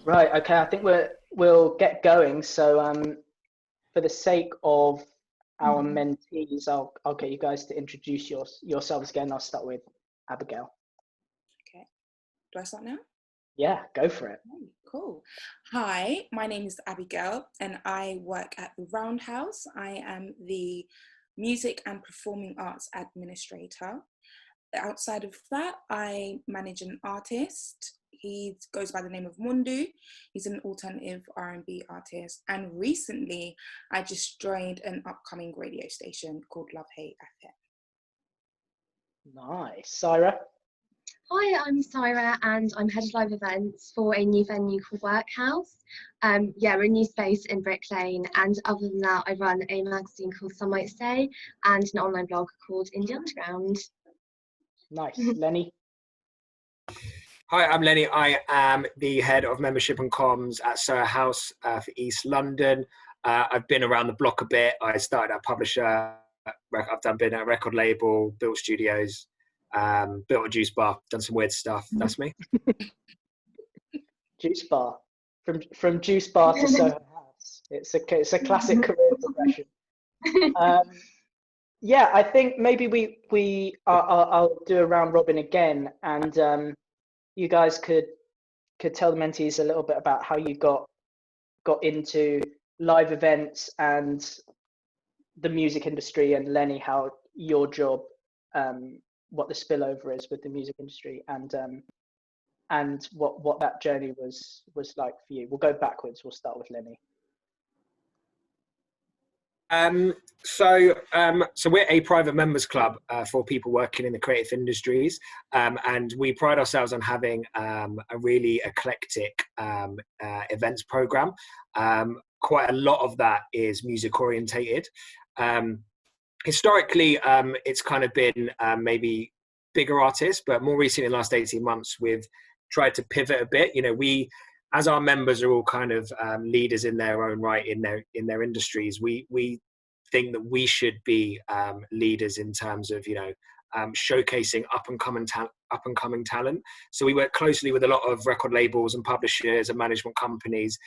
Right. Okay. I think we'll get going. So, for the sake of our Mhm. mentees, I'll get you guys to introduce yourselves again. I'll start with Abigail. Okay. Do I start now? Yeah, go for it. Okay, cool. Hi, my name is Abigail and I work at the Roundhouse. I am the Music and Performing Arts Administrator. Outside of that, I manage an artist. He goes by the name of Mundu. He's an alternative R&B artist. And recently, I just joined an upcoming radio station called Love Hate FM. Nice. Syra. Hi, I'm Syra and I'm head of live events for a new venue called Workhouse. Yeah, we're a new space in Brick Lane, and other than that, I run a magazine called Some Might Say and an online blog called Indie Underground. Nice. Lenny. Hi, I'm Lenny. I am the head of membership and comms at Soho House for East London. I've been around the block a bit. I started at a publisher. I've been at a record label, built studios, built a juice bar, done some weird stuff. That's me. Juice bar. From juice bar to Soho House. It's a classic career progression. Yeah, I think maybe I'll do a round robin again, and you guys could tell the mentees a little bit about how you got into live events and the music industry, and Lenny, how your job, what the spillover is with the music industry, and what that journey was like for you. We'll go backwards. We'll start with Lenny. So we're a private members club for people working in the creative industries, and we pride ourselves on having a really eclectic events program. Quite a lot of that is music orientated. Historically, it's kind of been maybe bigger artists, but more recently in the last 18 months, we've tried to pivot a bit. You know, we, as our members are all kind of leaders in their own right in their industries, we think that we should be leaders in terms of, you know, showcasing up and coming talent. So we work closely with a lot of record labels and publishers and management companies.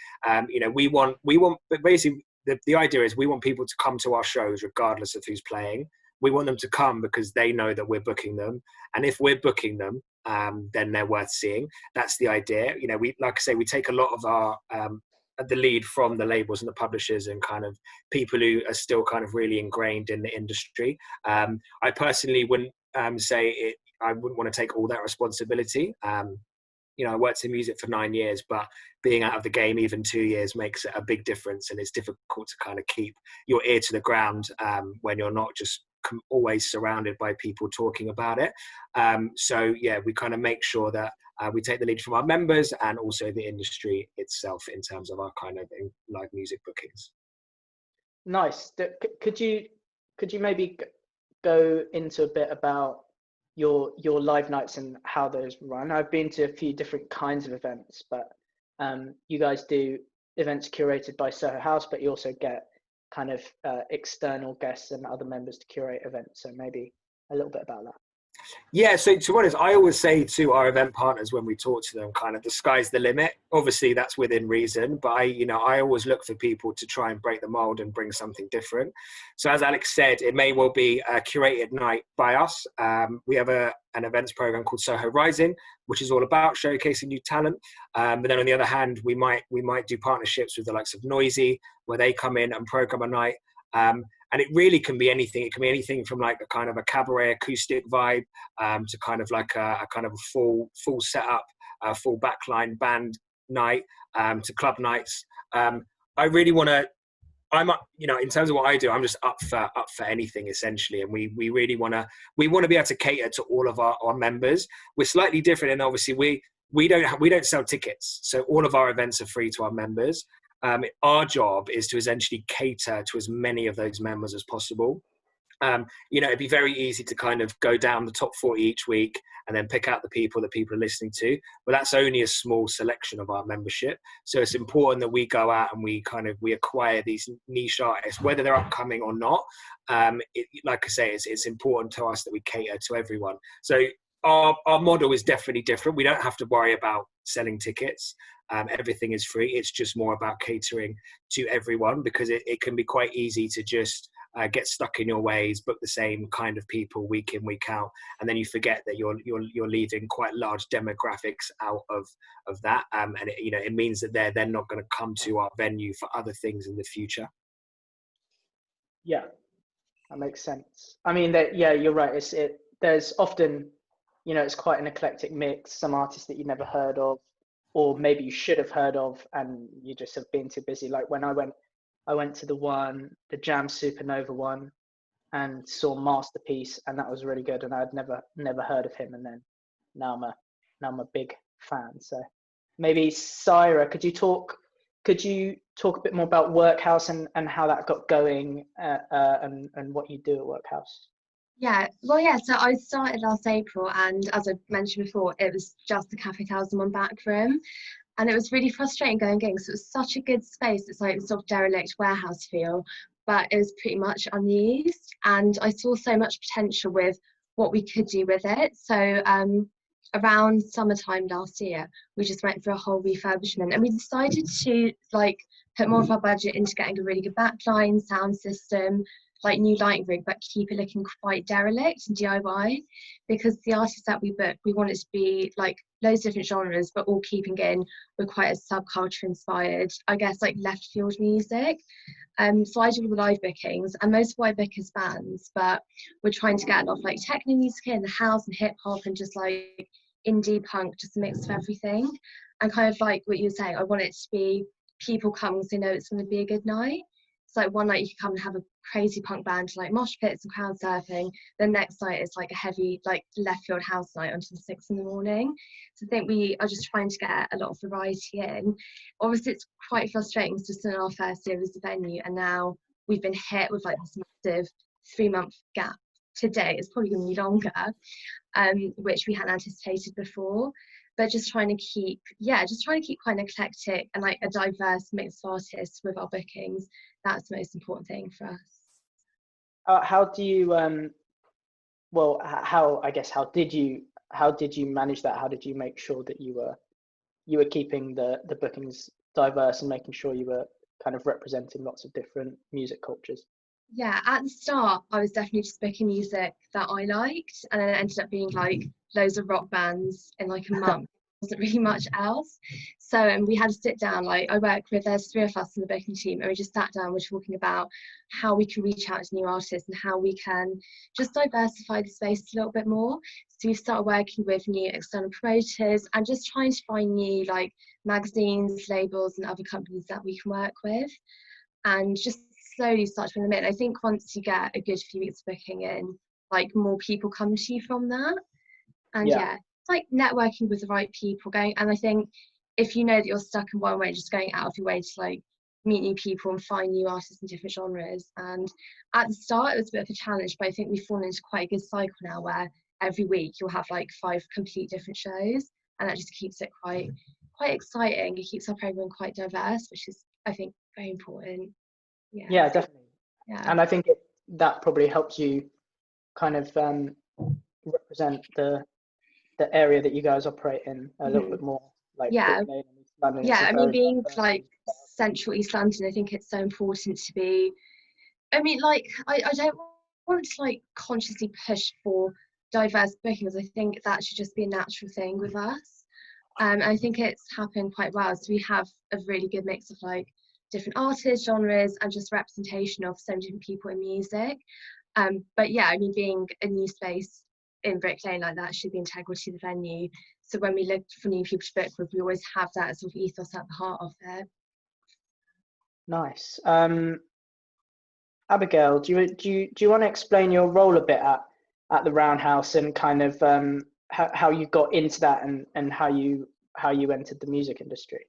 You know, we want, but basically the idea is we want people to come to our shows regardless of who's playing. We want them to come because they know that we're booking them, and if we're booking them, then they're worth seeing. That's the idea. You know, we, like I say, we take a lot of our the lead from the labels and the publishers and kind of people who are still kind of really ingrained in the industry. I personally wouldn't say it. I wouldn't want to take all that responsibility. You know, I worked in music for 9 years, but being out of the game even 2 years makes a big difference, and it's difficult to kind of keep your ear to the ground when you're not just always surrounded by people talking about it. So yeah, we kind of make sure that we take the lead from our members and also the industry itself in terms of our kind of live music bookings. Nice. Could you maybe go into a bit about your live nights and how those run? I've been to a few different kinds of events, but you guys do events curated by Soho House, but you also get kind of external guests and other members to curate events. So maybe a little bit about that. Yeah, so to be honest, I always say to our event partners when we talk to them, kind of the sky's the limit. Obviously, that's within reason, but I always look for people to try and break the mold and bring something different. So as Alex said, it may well be a curated night by us. We have an events program called Soho Rising, which is all about showcasing new talent. But then on the other hand, we might do partnerships with the likes of Noisy, where they come in and program a night. And it really can be anything. It can be anything from like a kind of a cabaret acoustic vibe to kind of like a kind of a full setup, full backline band night to club nights. I really want to. In terms of what I do, I'm just up for anything essentially, and we really want to be able to cater to all of our members. We're slightly different, and obviously we don't sell tickets, so all of our events are free to our members. Our job is to essentially cater to as many of those members as possible. It'd be very easy to kind of go down the top 40 each week and then pick out the people that people are listening to. But that's only a small selection of our membership. So it's important that we go out and we acquire these niche artists, whether they're upcoming or not. Like I say, it's important to us that we cater to everyone. So our model is definitely different. We don't have to worry about selling tickets. everything is free. It's just more about catering to everyone, because it can be quite easy to just get stuck in your ways, book the same kind of people week in, week out, and then you forget that you're leaving quite large demographics out of that, and it means that they're not going to come to our venue for other things in the future. Yeah, that makes sense. I mean, yeah, you're right. There's often, it's quite an eclectic mix. Some artists that you never heard of, or maybe you should have heard of, and you just have been too busy. Like when I went to the Jam Supernova one, and saw Masterpiece, and that was really good. And I'd never heard of him, and then now I'm a big fan. So maybe Syra, could you talk a bit more about Workhouse and how that got going, and what you do at Workhouse? Yeah, well, yeah, so I started last April, and as I mentioned before, it was just the Cafe 1001 back room, and it was really frustrating going gigs. It was such a good space. It's like sort of derelict warehouse feel, but it was pretty much unused, and I saw so much potential with what we could do with it. So around summertime last year, we just went for a whole refurbishment, and we decided to put more of our budget into getting a really good backline, sound system, new lighting rig, but keep it looking quite derelict and DIY, because the artists that we booked, we wanted to be loads of different genres, but all keeping in with quite a subculture inspired, I guess, left field music. So I do all the live bookings, and most of what I book is bands, but we're trying to get a lot of techno music in, the house and hip hop, and just indie punk, just a mix of everything. And kind of like what you were saying, I want it to be people come because they know it's going to be a good night. So one night you can come and have a crazy punk band to mosh pits and crowd surfing. The next night it's a heavy left field house night until 6 a.m. So I think we are just trying to get a lot of variety in. Obviously it's quite frustrating, just in our first year as a venue, and now we've been hit with this massive 3-month gap. Today it's probably going to be longer, which we hadn't anticipated before. But just trying to keep quite an eclectic and a diverse mix of artists with our bookings. That's the most important thing for us. How do you how did you manage that? How did you make sure that you were keeping the bookings diverse and making sure you were kind of representing lots of different music cultures? Yeah, at the start I was definitely just booking music that I liked, and then it ended up being loads of rock bands in a month. Wasn't really much else. So we had to sit down. I work with, there's 3 of us in the booking team, and we just sat down, we're talking about how we can reach out to new artists and how we can just diversify the space a little bit more. So we've started working with new external promoters and just trying to find new magazines, labels and other companies that we can work with, and just slowly start to bring them in. I think once you get a good few weeks of booking in, more people come to you from that. And yeah, it's networking with the right people going. And I think if you know that you're stuck in one way, just going out of your way to meet new people and find new artists in different genres. And at the start it was a bit of a challenge, but I think we've fallen into quite a good cycle now, where every week you'll have 5 complete different shows, and that just keeps it quite exciting. It keeps our program quite diverse, which is, I think, very important. Yeah, definitely. Yeah. And I think that probably helps you kind of represent the area that you guys operate in a little bit more, yeah. London. Yeah, I mean, being central East London, I think it's so important to be, I mean, I don't want to consciously push for diverse bookings. I think that should just be a natural thing with us. I think it's happened quite well. So we have a really good mix of different artists, genres, and just representation of so many different people in music. But yeah, I mean, being a new space in Brick Lane that should be integral to the venue. So when we look for new people to book with, we always have that sort of ethos at the heart of it. Nice. Abigail, do you want to explain your role a bit at the Roundhouse, and kind of how you got into that, and how you entered the music industry?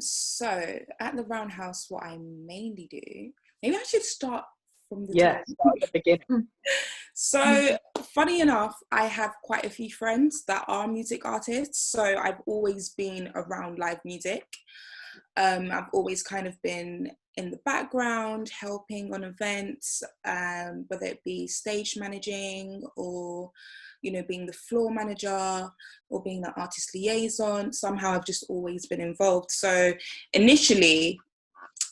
So at the Roundhouse, what I mainly do, maybe I should start from the start at the beginning. So funny enough, I have quite a few friends that are music artists, so I've always been around live music. I've always kind of been in the background, helping on events, whether it be stage managing or, you know, being the floor manager or being the artist liaison. Somehow I've just always been involved. So initially,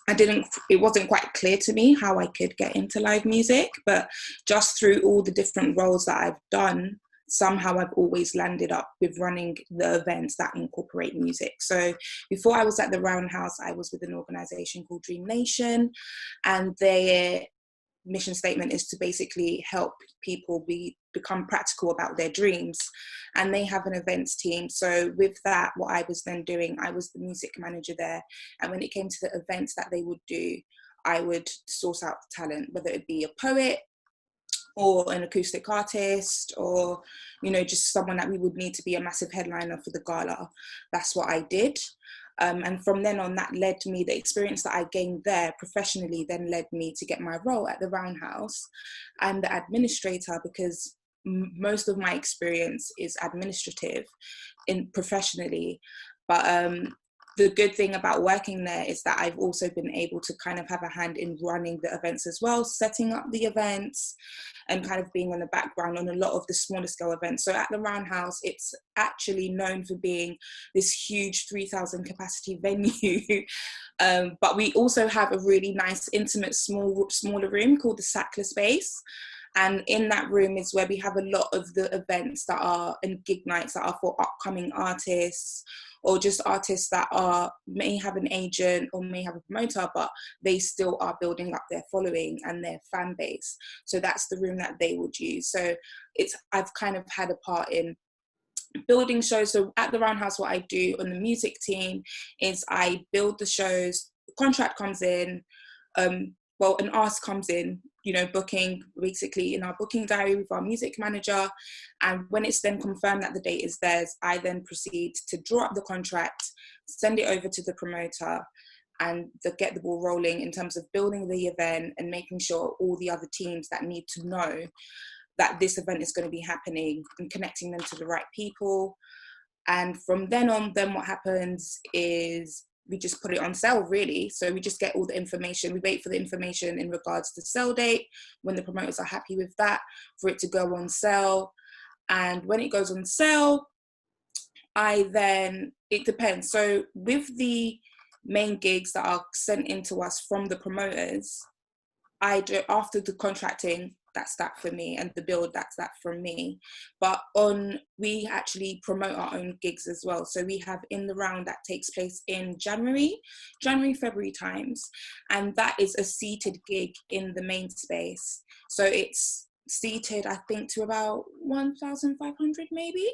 it wasn't quite clear to me how I could get into live music, but just through all the different roles that I've done, somehow I've always landed up with running the events that incorporate music. So before I was at the Roundhouse, I was with an organisation called Dream Nation, and their mission statement is to basically help people become practical about their dreams, and they have an events team. So with that, what I was then doing, I was the music manager there, and when it came to the events that they would do, I would source out the talent, whether it be a poet or an acoustic artist, or, you know, just someone that we would need to be a massive headliner for the gala. That's what I did. And from then on, that led me, the experience that I gained there professionally then led me to get my role at the Roundhouse. I'm the administrator because most of my experience is administrative professionally. But the good thing about working there is that I've also been able to kind of have a hand in running the events as well, setting up the events and kind of being on the background on a lot of the smaller scale events. So at the Roundhouse, it's actually known for being this huge 3,000 capacity venue. But we also have a really nice, intimate, smaller room called the Sackler Space. And in that room is where we have a lot of the events that are, and gig nights that are for upcoming artists, or just artists that may have an agent or may have a promoter, but they still are building up their following and their fan base. So that's the room that they would use. So I've kind of had a part in building shows. So at the Roundhouse, what I do on the music team is I build the shows, the contract comes in, an ask comes in, you know, booking basically in our booking diary with our music manager. And when it's then confirmed that the date is theirs, I then proceed to draw up the contract, send it over to the promoter, and get the ball rolling in terms of building the event and making sure all the other teams that need to know that this event is going to be happening and connecting them to the right people. And from then on, then what happens is we just put it on sale, really. So we just get all the information. We wait for the information in regards to sale date, when the promoters are happy with that, for it to go on sale. And when it goes on sale, it depends. So with the main gigs that are sent into us from the promoters, after the contracting, that's that for me, and the build, that's that from me. But we actually promote our own gigs as well. So we have In the Round that takes place in January, February times, and that is a seated gig in the main space. So it's seated, I think, to about 1,500 maybe,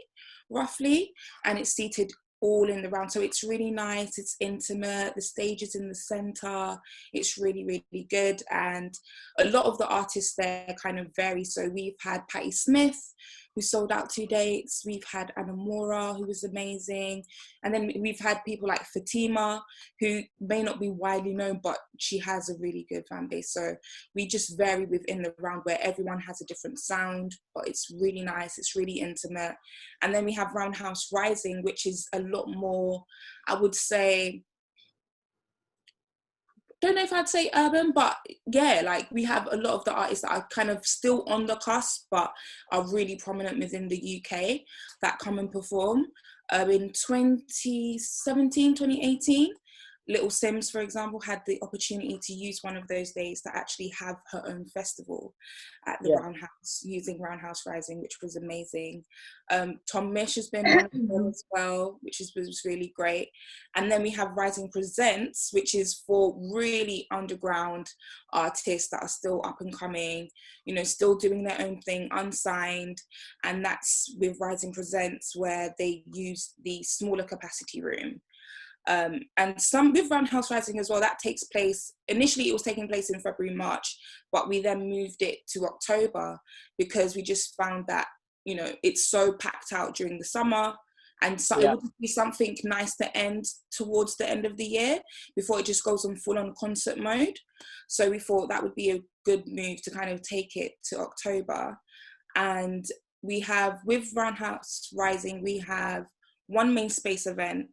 roughly, and it's seated all in the round. So it's really nice, it's intimate, the stage is in the center, it's really, really good. And a lot of the artists there kind of vary. So we've had Patti Smith, who sold out 2 dates. We've had Anna Mora, who was amazing. And then we've had people like Fatima, who may not be widely known, but she has a really good fan base. So we just vary within the round, where everyone has a different sound, but it's really nice, it's really intimate. And then we have Roundhouse Rising, which is a lot more, I would say, don't know if I'd say urban, but yeah, like we have a lot of the artists that are kind of still on the cusp, but are really prominent within the UK that come and perform. In 2017, 2018, Little Sims, for example, had the opportunity to use one of those days to actually have her own festival at the Roundhouse, using Roundhouse Rising, which was amazing. Tom Mish has been on there as well, which was really great. And then we have Rising Presents, which is for really underground artists that are still up and coming, you know, still doing their own thing, unsigned. And that's with Rising Presents, where they use the smaller capacity room. And some with Roundhouse Rising as well, that takes place, initially it was taking place in February, March, but we then moved it to October because we just found that, you know, it's so packed out during the summer, and so it would be something nice to end towards the end of the year before it just goes on full on concert mode. So we thought that would be a good move to kind of take it to October. And we have, with Roundhouse Rising, we have one main space event,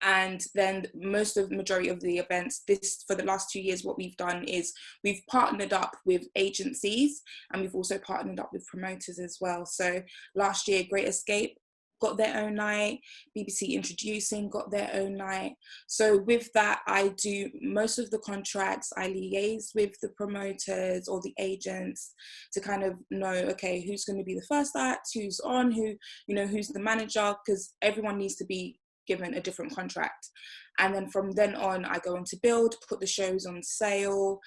And then majority of the events, this for the last 2 years, what we've done is we've partnered up with agencies, and we've also partnered up with promoters as well. So last year, Great Escape got their own night, BBC Introducing got their own night. So with that, I do most of the contracts. I liaise with the promoters or the agents to kind of know, okay, who's going to be the first act, who's on, who's the manager, because everyone needs to be given a different contract. And then from then on, I go on to build, put the shows on sale,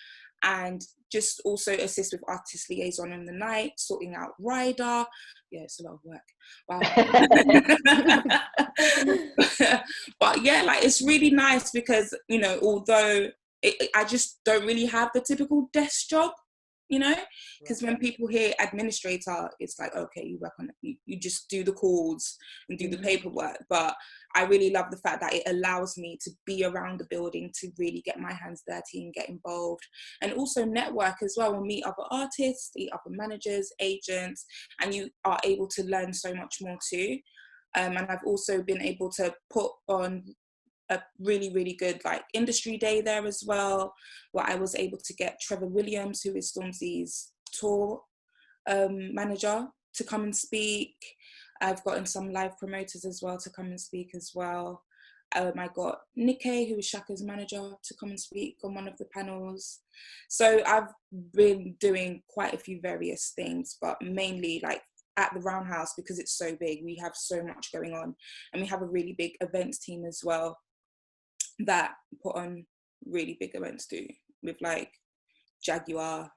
and just also assist with artist liaison on the night, sorting out rider. Yeah, it's a lot of work. Wow. But yeah, like, it's really nice because, although I just don't really have the typical desk job, because when people hear administrator, it's like, okay, you work on it, you just do the calls and do the paperwork. But I really love the fact that it allows me to be around the building, to really get my hands dirty and get involved, and also network as well, and meet other artists, meet other managers, agents, and you are able to learn so much more too. And I've also been able to put on a really, really good industry day there as well, where I was able to get Trevor Williams, who is Stormzy's tour manager, to come and speak. I've gotten some live promoters as well to come and speak as well. I got Nikkei, who is Shaka's manager, to come and speak on one of the panels. So I've been doing quite a few various things, but mainly at the Roundhouse, because it's so big, we have so much going on, and we have a really big events team as well that put on really big events too, with Jaguar,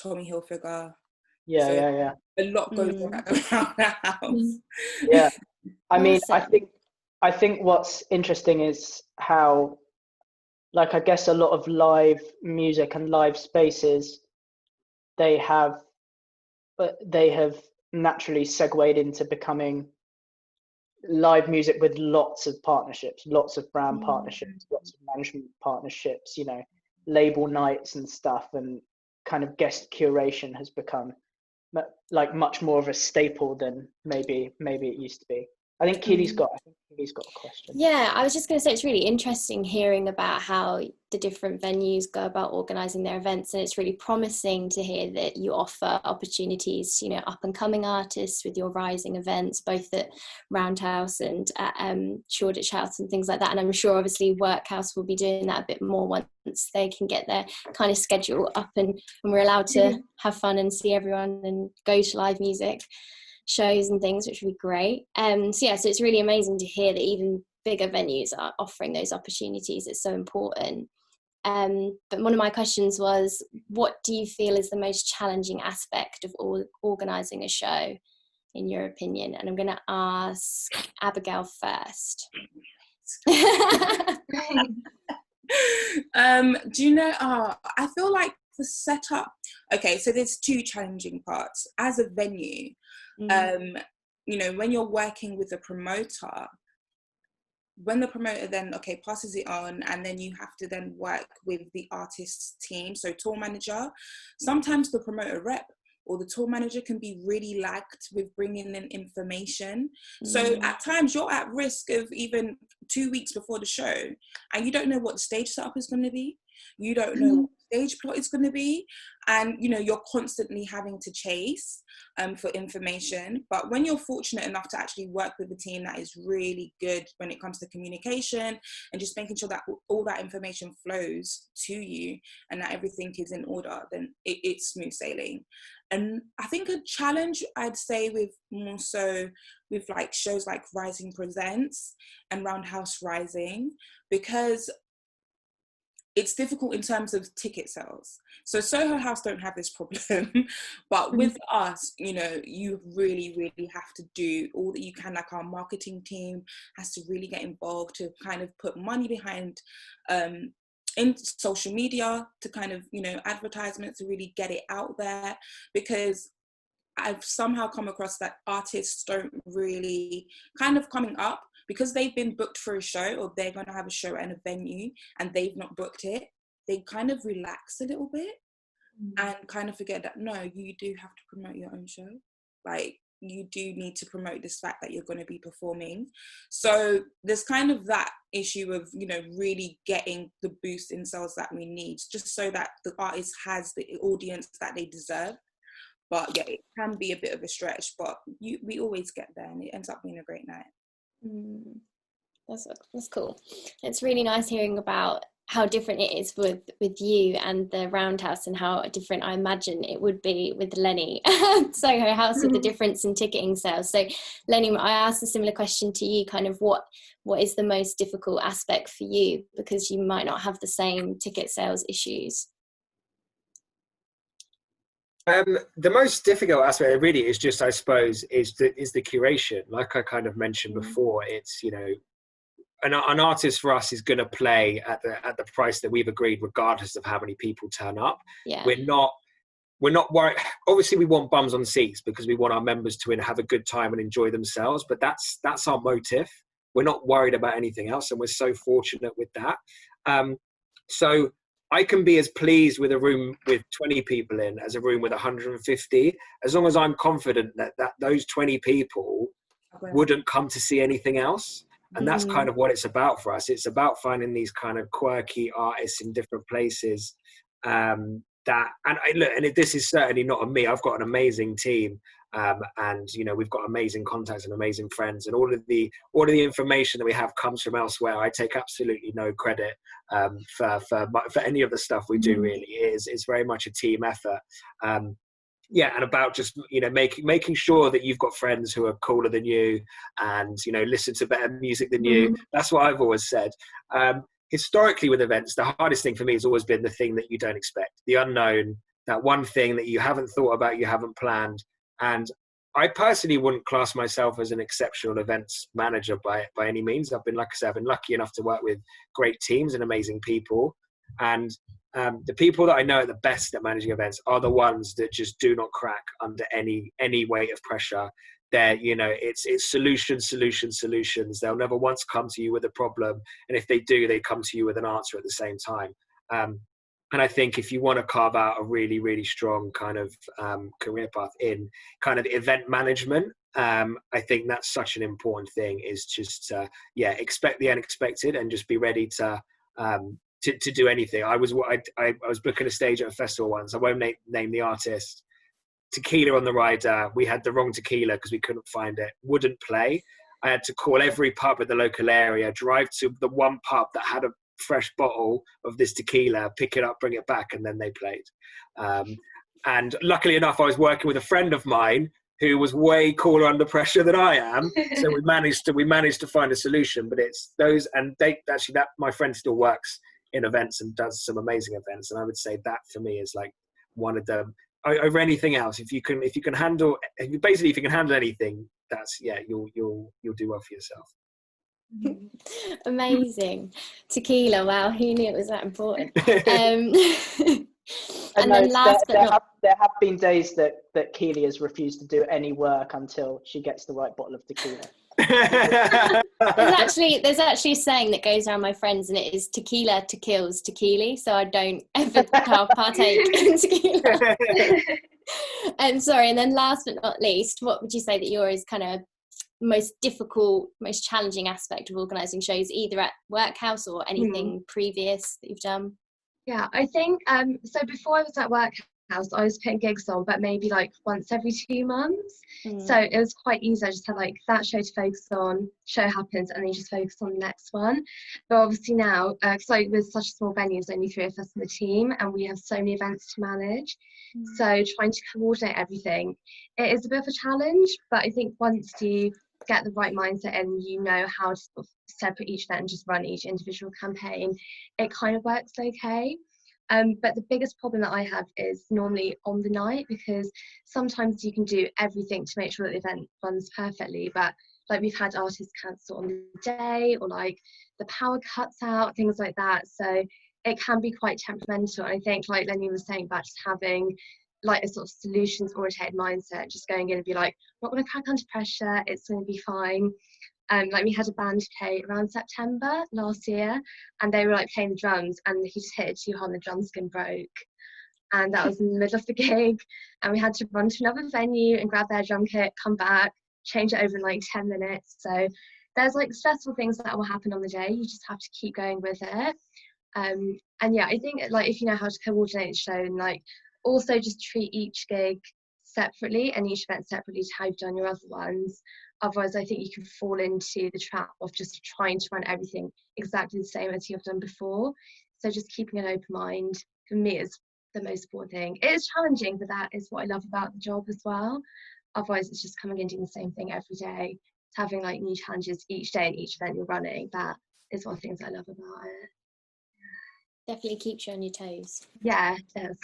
Tommy Hilfiger. Yeah. A lot goes on at the Roundhouse. Yeah, I mean, Awesome. I think what's interesting is how, I guess a lot of live music and live spaces, they have naturally segued into becoming live music with lots of partnerships, lots of brand partnerships, lots of management partnerships, label nights and stuff, and kind of guest curation has become much more of a staple than maybe it used to be. I think Keely's got a question. Yeah, I was just going to say, it's really interesting hearing about how the different venues go about organising their events, and it's really promising to hear that you offer opportunities, up and coming artists with your rising events, both at Roundhouse and at Shoreditch House and things like that. And I'm sure obviously Workhouse will be doing that a bit more once they can get their kind of schedule up and we're allowed to have fun and see everyone and go to live music shows and things, which would be great. So it's really amazing to hear that even bigger venues are offering those opportunities. It's so important. But one of my questions was, what do you feel is the most challenging aspect of organising a show, in your opinion? And I'm going to ask Abigail first. Do you know, I feel like the setup, okay, so there's two challenging parts. As a venue, when you're working with a promoter, when the promoter then passes it on, and then you have to then work with the artist's team, so tour manager, sometimes the promoter rep or the tour manager can be really lagged with bringing in information. So at times you're at risk of even 2 weeks before the show, and you don't know what the stage setup is going to be. You don't know what the stage plot is going to be. And, you're constantly having to chase for information. But when you're fortunate enough to actually work with a team that is really good when it comes to communication and just making sure that all that information flows to you and that everything is in order, then it's smooth sailing. And I think a challenge, I'd say, with more so with shows like Rising Presents and Roundhouse Rising, because it's difficult in terms of ticket sales. So Soho House don't have this problem, but with us, you really, really have to do all that you can. Our marketing team has to really get involved to kind of put money behind in social media, to kind of, advertisements, to really get it out there, because I've somehow come across that artists don't really kind of coming up, because they've been booked for a show, or they're going to have a show at a venue and they've not booked it. They kind of relax a little bit and kind of forget that, no, you do have to promote your own show. you do need to promote this fact that you're going to be performing. So there's kind of that issue of, you know, really getting the boost in sales that we need, just so that the artist has the audience that they deserve. But yeah, it can be a bit of a stretch, but we always get there, and it ends up being a great night. That's cool. It's really nice hearing about how different it is with you and the Roundhouse, and how different I imagine it would be with Lenny Soho House, with the difference in ticketing sales. So Lenny, I asked a similar question to you, kind of what is the most difficult aspect for you, because you might not have the same ticket sales issues. The most difficult aspect really is just, I suppose, is the curation. Like I kind of mentioned before, it's, you know, an artist for us is going to play at the price that we've agreed, regardless of how many people turn up. Yeah. We're not worried. Obviously, we want bums on seats because we want our members to have a good time and enjoy themselves. But that's our motive. We're not worried about anything else, and we're so fortunate with that. So I can be as pleased with a room with 20 people in as a room with 150, as long as I'm confident that those 20 people wouldn't come to see anything else. And that's kind of what it's about for us. It's about finding these kind of quirky artists in different places. This is certainly not on me. I've got an amazing team, and you know, we've got amazing contacts and amazing friends, and all of the information that we have comes from elsewhere. I take absolutely no credit for any of the stuff we do. Really, it's very much a team effort. And about just, you know, making sure that you've got friends who are cooler than you, and, you know, listen to better music than you. That's what I've always said. Historically with events, the hardest thing for me has always been the thing that you don't expect, the unknown, that one thing that you haven't thought about, you haven't planned. And I personally wouldn't class myself as an exceptional events manager by any means. I've been lucky enough to work with great teams and amazing people. And the people that I know are the best at managing events are the ones that just do not crack under any weight of pressure. They're, you know, it's solutions. They'll never once come to you with a problem, and if they do, they come to you with an answer at the same time. And I think if you want to carve out a really, really strong kind of career path in kind of event management, I think that's such an important thing, is just expect the unexpected and just be ready to do anything. I was booking a stage at a festival once. I won't name the artist. Tequila on the rider. We had the wrong tequila because we couldn't find it. Wouldn't play. I had to call every pub in the local area, drive to the one pub that had a fresh bottle of this tequila, pick it up, bring it back, and then they played. And luckily enough, I was working with a friend of mine who was way cooler under pressure than I am. So we managed to find a solution. But it's those, and my friend still works in events and does some amazing events, and I would say that for me is like one of them over anything else. If you can handle anything, that's you'll do well for yourself. Amazing. Tequila, wow, who knew it was that important? And then there have been days that Keely has refused to do any work until she gets the right bottle of tequila. There's actually a saying that goes around my friends, and it is tequila to kills tequila, so I don't ever partake in tequila. And then last but not least, what would you say that yours is kind of most difficult, most challenging aspect of organising shows, either at Workhouse or anything previous that you've done? Yeah, I think so before I was at Workhouse, I was putting gigs on, but maybe like once every 2 months. So it was quite easy. I just had like that show to focus on, show happens, and then you just focus on the next one. But obviously now, because with such a small venue, there's only 3 of us in the team, and we have so many events to manage. So trying to coordinate everything, it is a bit of a challenge. But I think once you get the right mindset and you know how to sort of separate each event and just run each individual campaign, it kind of works okay. But the biggest problem that I have is normally on the night, because sometimes you can do everything to make sure that the event runs perfectly, but like we've had artists cancel on the day, or like the power cuts out, things like that. So it can be quite temperamental. And I think, like Lenny was saying, about just having like a sort of solutions oriented mindset, just going in and be like, not going to crack under pressure, it's going to be fine. Like we had a band play around September last year, and they were like playing the drums, and he just hit it too hard and the drum skin broke. and that was in the middle of the gig, and we had to run to another venue and grab their drum kit, come back, change it over in like 10 minutes. So there's like stressful things that will happen on the day. You just have to keep going with it. And yeah, I think like if you know how to coordinate a show, and like also just treat each gig separately and each event separately to how you've done your other ones. Otherwise, I think you can fall into the trap of just trying to run everything exactly the same as you've done before. So just keeping an open mind, for me, is the most important thing. It is challenging, but that is what I love about the job as well. Otherwise, it's just coming in doing the same thing every day. It's having like new challenges each day and each event you're running. That is one of the things I love about it. Definitely keeps you on your toes. Yeah, it does.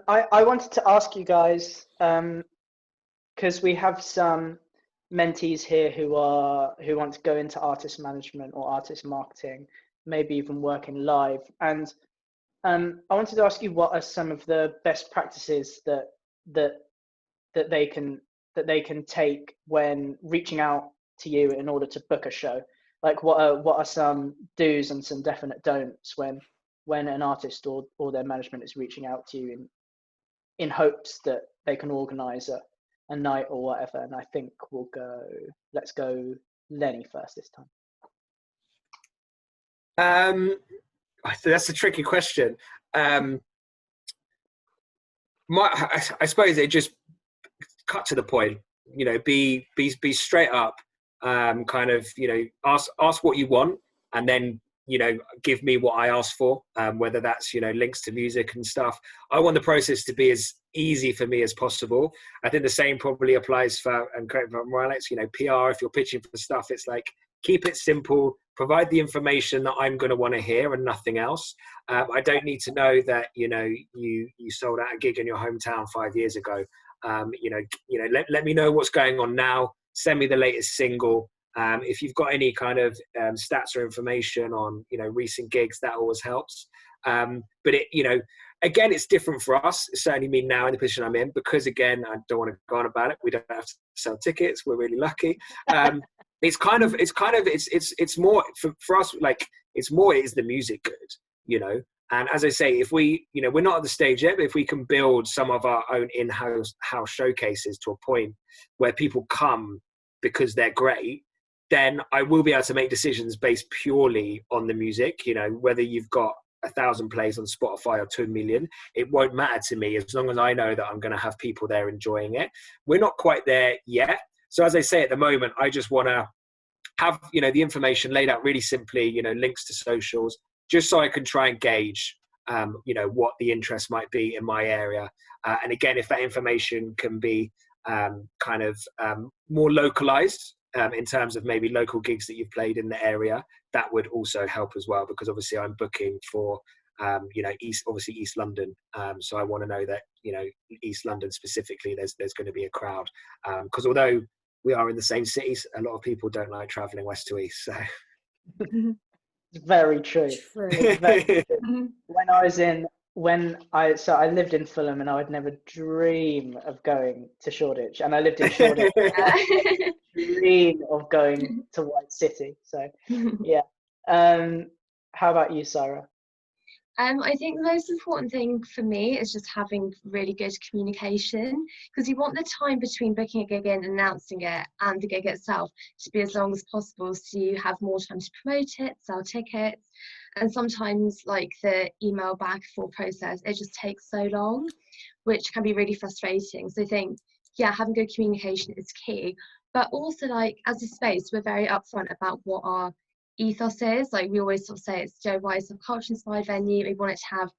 I wanted to ask you guys, because we have some mentees here who want to go into artist management or artist marketing, maybe even working live. And I wanted to ask you, what are some of the best practices that they can take when reaching out to you in order to book a show? Like what are some do's and some definite don'ts when an artist or their management is reaching out to you in hopes that they can organize a night or whatever? And I think let's go Lenny first this time. That's a tricky question. I suppose it just cut to the point, be straight up, kind of, ask what you want, and then, give me what I asked for, whether that's, links to music and stuff. I want the process to be as easy for me as possible. I think the same probably applies for, and correct me if I'm wrong, Alex, PR, if you're pitching for stuff, it's like, keep it simple, provide the information that I'm going to want to hear and nothing else. I don't need to know that, you sold out a gig in your hometown 5 years ago. Let me know what's going on now. Send me the latest single. If you've got any kind of stats or information on, recent gigs, that always helps. But again, it's different for us. It's certainly me now in the position I'm in, because again, I don't want to go on about it. We don't have to sell tickets. We're really lucky. It's more for us, like, it's more, is the music good, and as I say, if we, we're not at the stage yet, but if we can build some of our own in-house showcases to a point where people come because they're great, then I will be able to make decisions based purely on the music. Whether you've got 1,000 plays on Spotify or 2 million, it won't matter to me as long as I know that I'm going to have people there enjoying it. We're not quite there yet. So as I say, at the moment, I just want to have, the information laid out really simply, links to socials, just so I can try and gauge, what the interest might be in my area. And again, if that information can be more localized, in terms of maybe local gigs that you've played in the area, that would also help as well, because obviously I'm booking for, East London. So I want to know that, East London specifically, there's going to be a crowd. Because although we are in the same cities, a lot of people don't like traveling west to east. So. It's very true. Very true. I lived in Fulham, and I would never dream of going to Shoreditch, and I lived in Shoreditch. Dream of going to White City. So yeah. How about you, Sarah? I think the most important thing for me is just having really good communication, because you want the time between booking a gig in, announcing it, and the gig itself to be as long as possible, so you have more time to promote it, sell tickets. And sometimes, like, the email back and forth process, it just takes so long, which can be really frustrating. So I think, yeah, having good communication is key. But also, like, as a space, we're very upfront about what our ethos is. Like, we always sort of say it's Joe Wise of culture inspired venue. We want it to have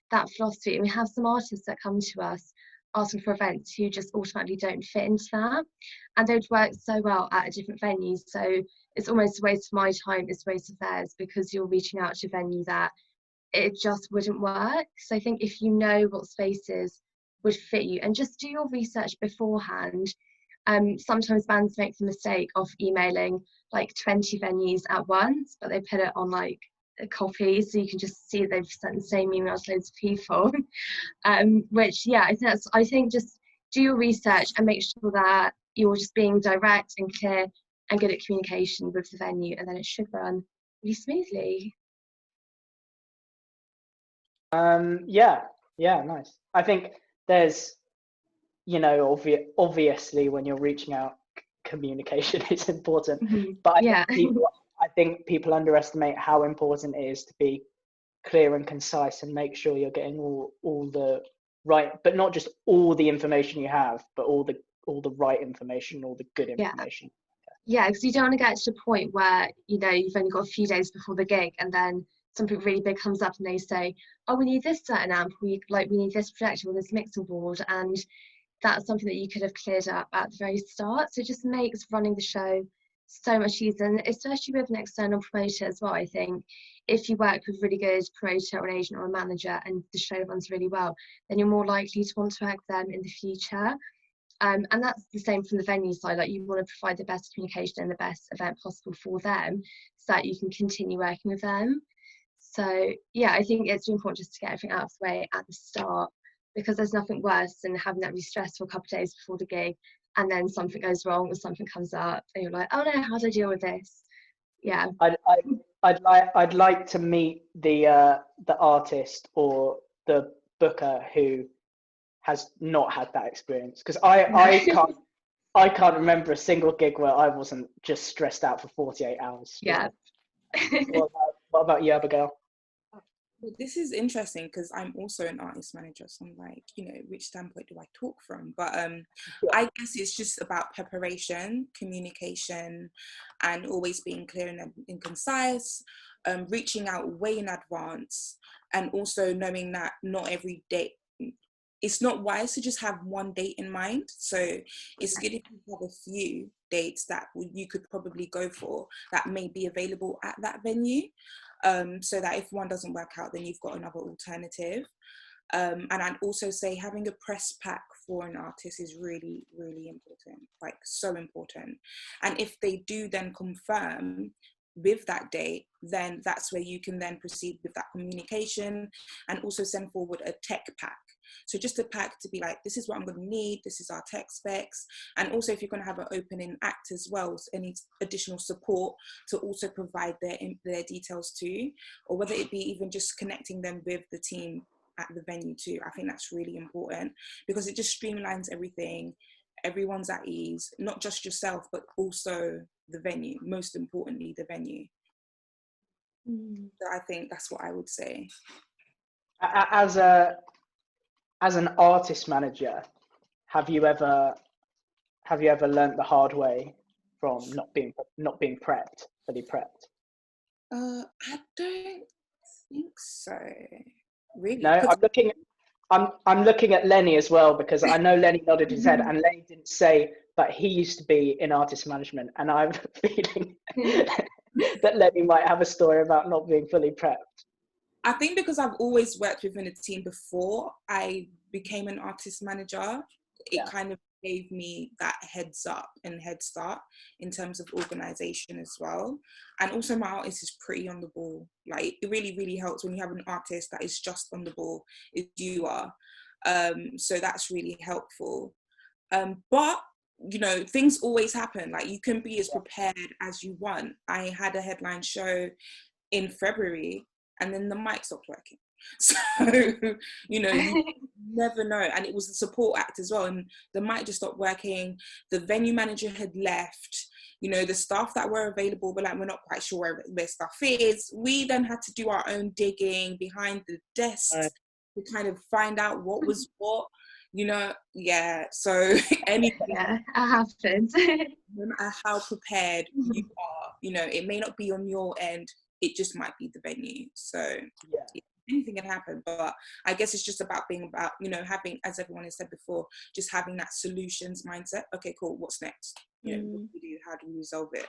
that philosophy, and we have some artists that come to us asking for events who just automatically don't fit into that, and they'd work so well at a different venue. So it's almost a waste of my time, it's a waste of theirs, because you're reaching out to a venue that it just wouldn't work. So I think if you know what spaces would fit you, and just do your research beforehand. Sometimes bands make the mistake of emailing like 20 venues at once, but they put it on like a copy, so you can just see they've sent the same email to loads of people. Which, yeah, I think just do your research and make sure that you're just being direct and clear and good at communication with the venue, and then it should run really smoothly. Yeah, nice. I think there's, obviously when you're reaching out, communication is important. But I think people underestimate how important it is to be clear and concise and make sure you're getting all the right, but not just all the information you have, but all the right information, all the good information. Yeah, because you don't want to get to the point where, you've only got a few days before the gig and then something really big comes up and they say, oh, we need this certain amp, we need this projector or this mixing board, and that's something that you could have cleared up at the very start. So it just makes running the show so much easier, and especially with an external promoter as well. I think if you work with a really good promoter or an agent or a manager and the show runs really well, then you're more likely to want to work with them in the future. And that's the same from the venue side. Like, you want to provide the best communication and the best event possible for them so that you can continue working with them. So yeah, I think it's really important just to get everything out of the way at the start, because there's nothing worse than having that really stressful couple of days before the gig and then something goes wrong or something comes up and you're like, oh no, how do I deal with this? Yeah. I'd like to meet the artist or the booker who has not had that experience, because I can't remember a single gig where I wasn't just stressed out for 48 hours. Yeah. What about you, Abigail? Well, this is interesting because I'm also an artist manager, so I'm like, which standpoint do I talk from? But I guess it's just about preparation, communication, and always being clear and concise, reaching out way in advance, and also knowing that not every date, it's not wise to just have one date in mind. So it's good if you have a few dates that you could probably go for that may be available at that venue. So that if one doesn't work out, then you've got another alternative. And I'd also say having a press pack for an artist is really, really important, like so important. And if they do then confirm with that date, then that's where you can then proceed with that communication and also send forward a tech pack. So just a pack to be like, this is what I'm going to need, this is our tech specs. And also if you're going to have an opening act as well, so any additional support to also provide their details too, or whether it be even just connecting them with the team at the venue too. I think that's really important because it just streamlines everything. Everyone's at ease, not just yourself, but also the venue, most importantly, the venue. So I think that's what I would say. As an artist manager, have you ever learnt the hard way from not being fully prepped? I don't think so. Really? No, I'm looking at Lenny as well, because I know Lenny nodded his head, and Lenny didn't say, but he used to be in artist management, and I have a feeling that Lenny might have a story about not being fully prepped. I think because I've always worked within a team before I became an artist manager, it kind of gave me that heads up and head start in terms of organization as well. And also my artist is pretty on the ball. Like, it really, really helps when you have an artist that is just on the ball as you are. So that's really helpful. But things always happen. Like, you can be as prepared as you want. I had a headline show in February and then the mic stopped working. So, you never know. And it was the support act as well. And the mic just stopped working. The venue manager had left. The staff that were available were like, we're not quite sure where stuff is. We then had to do our own digging behind the desks to kind of find out what was what. So anything. Yeah, it happens. No matter how prepared you are, it may not be on your end. It just might be the venue. So anything can happen. But I guess it's just about having, as everyone has said before, just having that solutions mindset. Okay, cool. What's next? What do we do? How do we resolve it?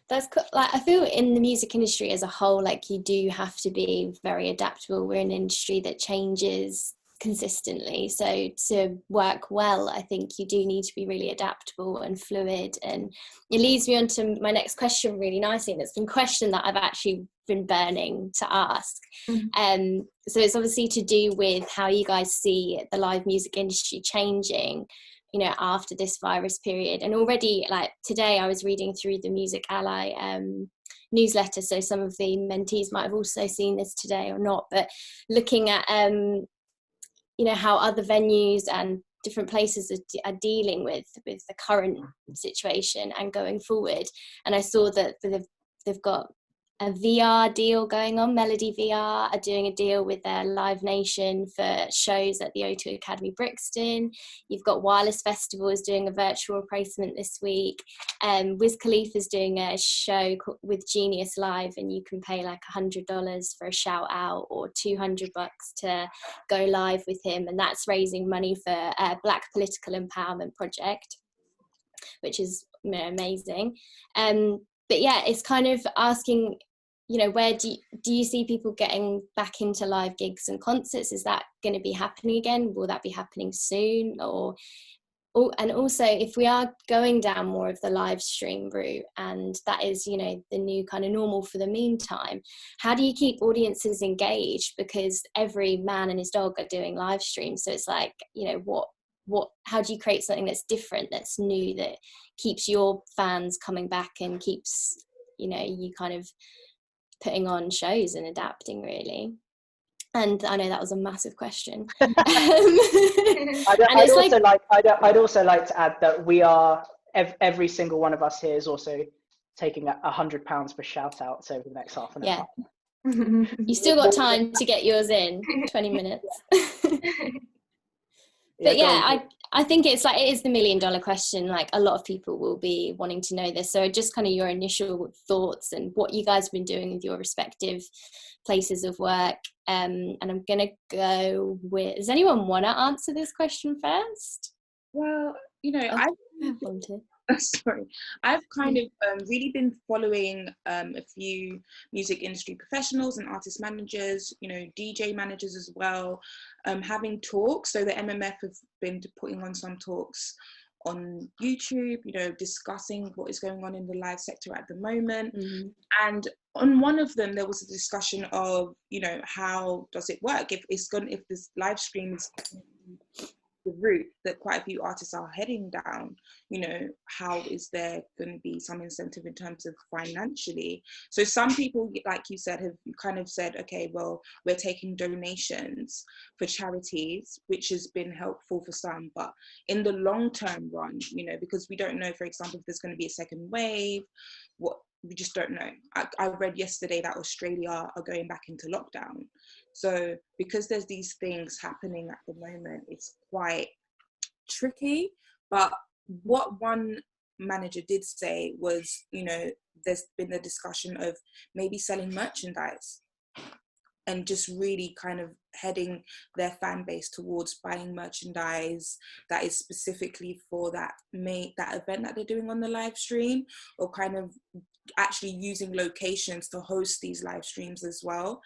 That's cool. Like, I feel in the music industry as a whole, like, you do have to be very adaptable. We're an industry that changes consistently, so to work well, I think you do need to be really adaptable and fluid. And it leads me on to my next question really nicely, and it's been a question that I've actually been burning to ask. So it's obviously to do with how you guys see the live music industry changing after this virus period. And already, like, today I was reading through the Music Ally newsletter, so some of the mentees might have also seen this today or not, but looking at how other venues and different places are dealing with the current situation and going forward. And I saw that they've got a VR deal going on. Melody VR are doing a deal with their Live Nation for shows at the O2 Academy Brixton. You've got Wireless Festival is doing a virtual replacement this week. Wiz Khalifa's doing a show with Genius Live, and you can pay like $100 for a shout out or $200 to go live with him. And that's raising money for a Black Political Empowerment Project, which is amazing. But yeah, it's kind of asking, where do you see people getting back into live gigs and concerts? Is that going to be happening again? Will that be happening soon? And also, if we are going down more of the live stream route, and that is, the new kind of normal for the meantime, how do you keep audiences engaged? Because every man and his dog are doing live streams. So it's like, how do you create something that's different, that's new, that keeps your fans coming back and keeps, you kind of putting on shows and adapting, really? And I know that was a massive question. I'd also like to add that we are, every single one of us here is also taking £100 for shout outs over the next half an hour. Yeah. You still got time to get yours in, 20 minutes. But yeah, I think it is the $1 million question. Like, a lot of people will be wanting to know this. So just kind of your initial thoughts and what you guys have been doing with your respective places of work. And I'm going to go with, does anyone want to answer this question first? Well, sorry, I've kind of really been following a few music industry professionals and artist managers, DJ managers as well, having talks. So the MMF have been putting on some talks on YouTube, discussing what is going on in the live sector at the moment. Mm-hmm. And on one of them, there was a discussion of, how does it work if this live stream is the route that quite a few artists are heading down, how is there going to be some incentive in terms of financially? So some people, like you said, have kind of said, okay, well, we're taking donations for charities, which has been helpful for some, but in the long term run, because we don't know, for example, if there's going to be a second wave, we just don't know. I read yesterday that Australia are going back into lockdown. So because there's these things happening at the moment, it's quite tricky. But what one manager did say was, there's been a discussion of maybe selling merchandise and just really kind of heading their fan base towards buying merchandise that is specifically for that event that they're doing on the live stream, or kind of actually using locations to host these live streams as well.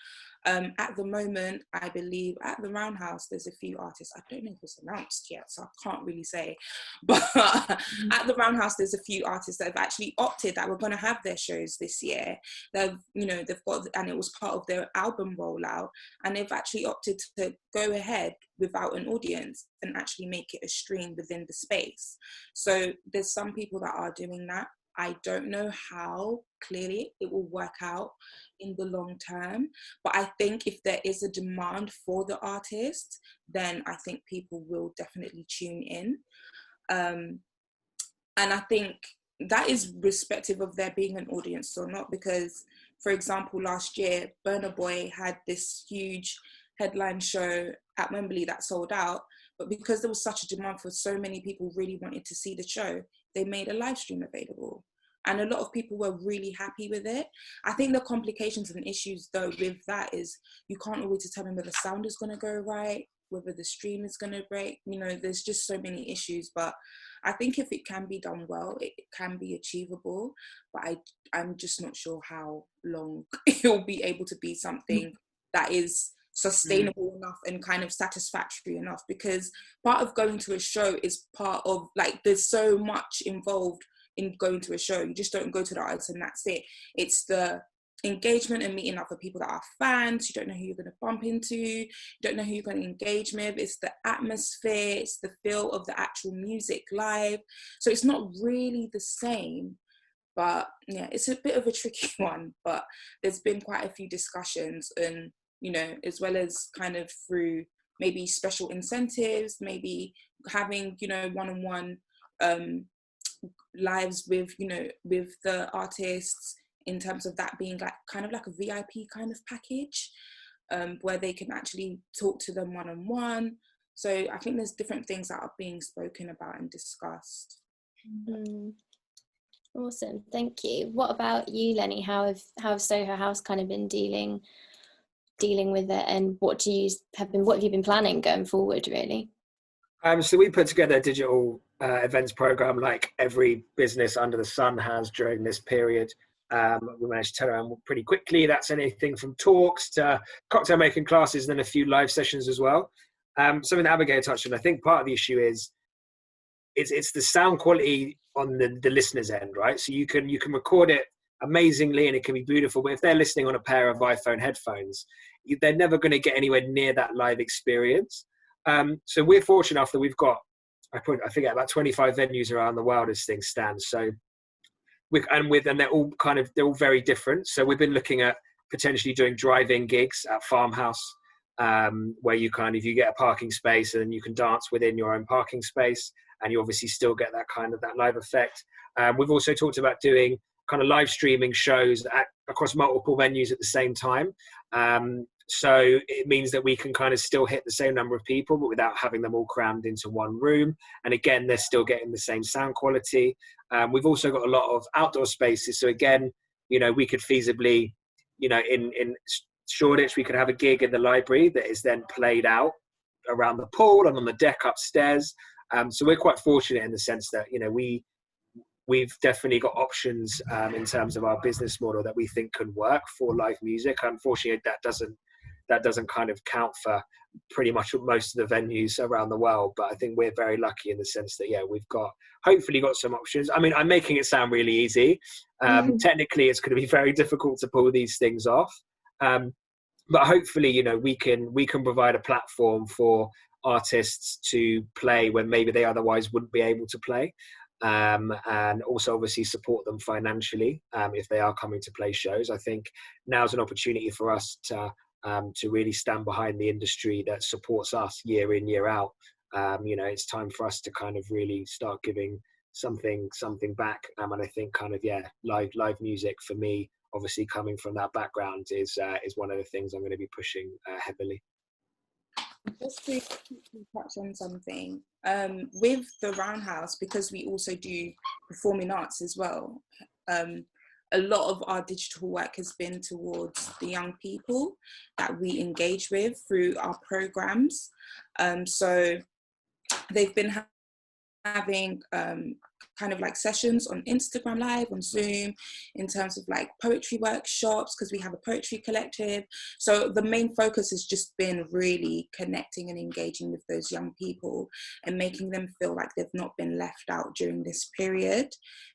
At the moment, I believe at the Roundhouse, there's a few artists. I don't know if it's announced yet, so I can't really say. But at the Roundhouse, there's a few artists that have actually opted that we're going to have their shows this year. They've got, and it was part of their album rollout, and they've actually opted to go ahead without an audience and actually make it a stream within the space. So there's some people that are doing that. I don't know how clearly it will work out in the long term, but I think if there is a demand for the artist, then I think people will definitely tune in. And I think that is respective of there being an audience or not, because, for example, last year, Burna Boy had this huge headline show at Wembley that sold out, but because there was such a demand for so many people really wanted to see the show, they made a live stream available. And a lot of people were really happy with it. I think the complications and issues, though, with that is you can't always determine whether the sound is going to go right, whether the stream is going to break. There's just so many issues. But I think if it can be done well, it can be achievable. But I'm just not sure how long it'll be able to be something that is sustainable enough and kind of satisfactory enough, because part of going to a show is part of, like, there's so much involved in going to a show. You just don't go to the artist and that's it. It's the engagement and meeting up with people that are fans. You don't know who you're going to bump into. You don't know who you're going to engage with. It's the atmosphere. It's the feel of the actual music live. So it's not really the same. But yeah, it's a bit of a tricky one, but there's been quite a few discussions, and, you know, as well as kind of through maybe special incentives, maybe having, you know, one-on-one lives with, you know, with the artists, in terms of that being like kind of like a VIP kind of package, where they can actually talk to them one-on-one. So I think there's different things that are being spoken about and discussed. Awesome, thank you. What about you, Lenny? How have Soho House kind of been dealing with it, and what have you been planning going forward, really? So we put together a digital events program like every business under the sun has during this period. We managed to turn around pretty quickly. That's anything from talks to cocktail making classes, and then a few live sessions as well. Something that Abigail touched on, I think part of the issue is it's the sound quality on the listener's end, right? So you can record it amazingly and it can be beautiful, but if they're listening on a pair of iPhone headphones, they're never going to get anywhere near that live experience. So we're fortunate enough that we've got, I forget, about 25 venues around the world as things stand. So and they're all very different. So we've been looking at potentially doing drive-in gigs at Farmhouse, where you get a parking space and you can dance within your own parking space, and you obviously still get that live effect. We've also talked about doing kind of live streaming shows across multiple venues at the same time. So it means that we can kind of still hit the same number of people, but without having them all crammed into one room. And again, they're still getting the same sound quality. We've also got a lot of outdoor spaces. So again, we could feasibly, in Shoreditch, we could have a gig in the library that is then played out around the pool and on the deck upstairs. So we're quite fortunate in the sense that, we've definitely got options in terms of our business model that we think can work for live music. Unfortunately, that doesn't kind of count for pretty much most of the venues around the world. But I think we're very lucky in the sense that, we've hopefully got some options. I mean, I'm making it sound really easy. Technically, it's going to be very difficult to pull these things off. But hopefully, we can provide a platform for artists to play when maybe they otherwise wouldn't be able to play. And also obviously support them financially if they are coming to play shows. I think now's an opportunity for us to really stand behind the industry that supports us year in, year out. It's time for us to kind of really start giving something back. And I think live music for me, obviously coming from that background, is one of the things I'm going to be pushing heavily. Just to quickly touch on something, with the Roundhouse, because we also do performing arts as well, a lot of our digital work has been towards the young people that we engage with through our programs. So they've been having kind of like sessions on Instagram Live, on Zoom, in terms of like poetry workshops, because we have a poetry collective. So the main focus has just been really connecting and engaging with those young people and making them feel like they've not been left out during this period,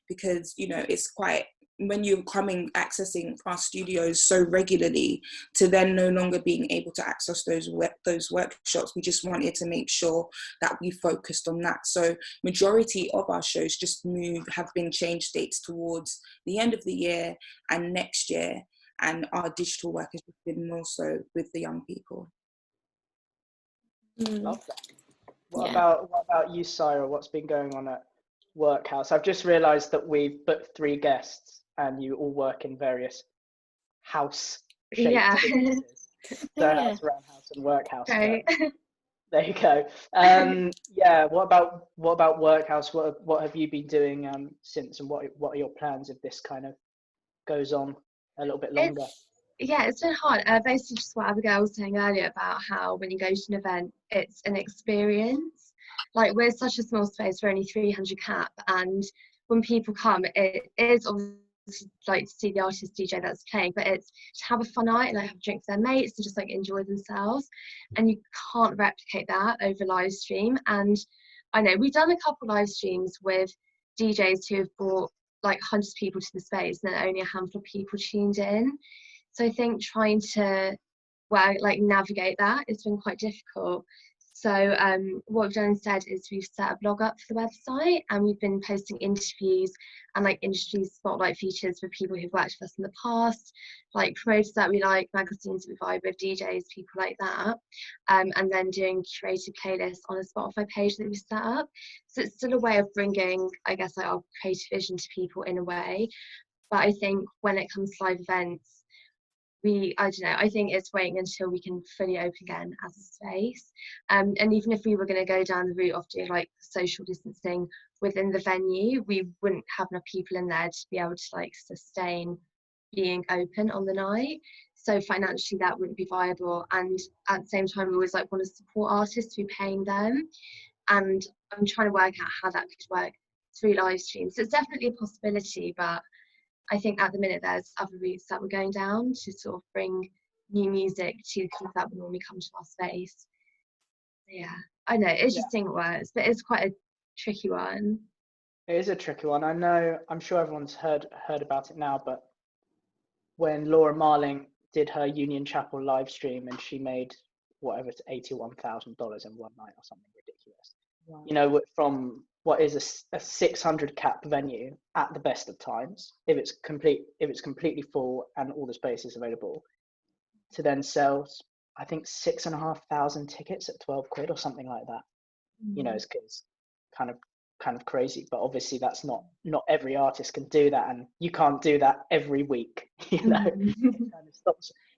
because, it's quite, when you're accessing our studios so regularly, to then no longer being able to access those workshops, we just wanted to make sure that we focused on that. So majority of our shows have been changed dates towards the end of the year and next year, and our digital work has been more so with the young people. Love that. What about you, Syra? What's been going on at Workhouse? I've just realised that we've booked 3 guests and you all work in various house-shaped businesses. So House, Roundhouse, and Workhouse. Right. There you go. What about Workhouse? What have you been doing since, and what are your plans if this kind of goes on a little bit longer? It's been hard. Basically, just what Abigail was saying earlier about how when you go to an event, it's an experience. Like, we're such a small space, we're only 300 cap, and when people come, it is obviously like to see the artist DJ that's playing, but it's to have a fun night, like have a drink with their mates and just like enjoy themselves, and you can't replicate that over live stream. And I know we've done a couple live streams with DJs who have brought like hundreds of people to the space and then only a handful of people tuned in. So I think trying to navigate that, it's been quite difficult. So what we've done instead is we've set a blog up for the website, and we've been posting interviews and like industry spotlight features with people who've worked with us in the past, like promoters that we like, magazines that we vibe with, DJs, people like that, and then doing curated playlists on a Spotify page that we set up. So it's still a way of bringing, I guess, like our creative vision to people in a way. But I think when it comes to live events, I don't know, I think it's waiting until we can fully open again as a space. And even if we were going to go down the route of doing like social distancing within the venue, we wouldn't have enough people in there to be able to like sustain being open on the night. So financially that wouldn't be viable. And at the same time, we always like want to support artists through paying them. And I'm trying to work out how that could work through live streams. So it's definitely a possibility, but I think at the minute there's other routes that we're going down to sort of bring new music to people that would normally come to our space. Yeah, I know, it's just seeing words, but it's quite a tricky one. It is a tricky one. I know, I'm sure everyone's heard about it now, but when Laura Marling did her Union Chapel live stream and she made whatever, it's $81,000 in one night or something ridiculous. Wow. You know, from what is a 600 cap venue at the best of times, if it's completely full and all the space is available, to then sell, I think 6,500 tickets at 12 quid or something like that. You know, it's kind of crazy, but obviously that's not every artist can do that, and you can't do that every week. You know,